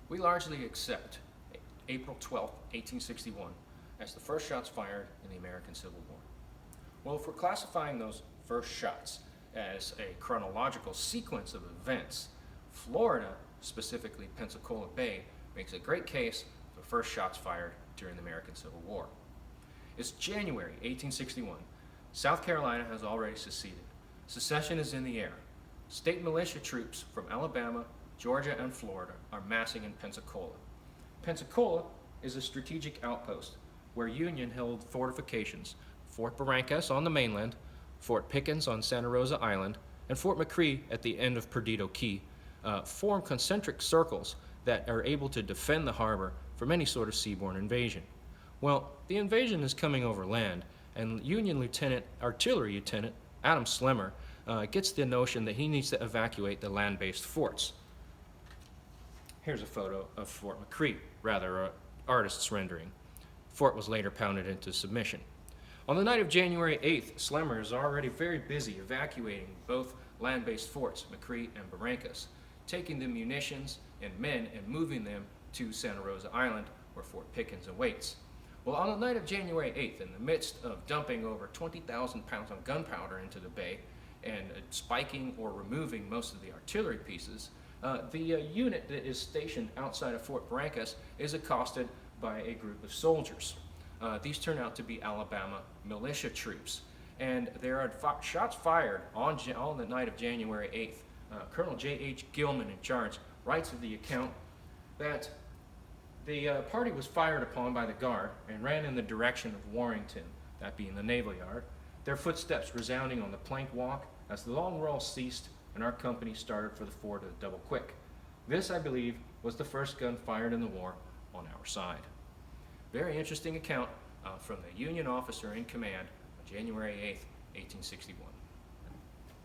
We largely accept April 12, 1861 as the first shots fired in the American Civil War. Well, if we're classifying those first shots as a chronological sequence of events, Florida, specifically Pensacola Bay, makes a great case for the first shots fired during the American Civil War. It's January 1861. South Carolina has already seceded. Secession is in the air. State militia troops from Alabama, Georgia, and Florida are massing in Pensacola. Pensacola is a strategic outpost where Union held fortifications: Fort Barrancas on the mainland, Fort Pickens on Santa Rosa Island, and Fort McCree at the end of Perdido Key, form concentric circles that are able to defend the harbor from any sort of seaborne invasion. Well, the invasion is coming over land, and Union Artillery Lieutenant Adam Slemmer gets the notion that he needs to evacuate the land-based forts. Here's a photo of Fort McCree, rather an artist's rendering. The fort was later pounded into submission. On the night of January 8th, Slemmer is already very busy evacuating both land-based forts, McCree and Barrancas, taking the munitions and men and moving them to Santa Rosa Island, where Fort Pickens awaits. Well, on the night of January 8th, in the midst of dumping over 20,000 pounds of gunpowder into the bay and spiking or removing most of the artillery pieces, the unit that is stationed outside of Fort Barrancas is accosted by a group of soldiers. These turn out to be Alabama militia troops, and there are shots fired on the night of January 8th. Colonel J.H. Gilman, in charge, writes of the account that the party was fired upon by the guard and ran in the direction of Warrington, that being the naval yard, their footsteps resounding on the plank walk as the long roll ceased and our company started for the fort at a double quick. This, I believe, was the first gun fired in the war on our side. Very interesting account from the Union officer in command on January 8th, 1861.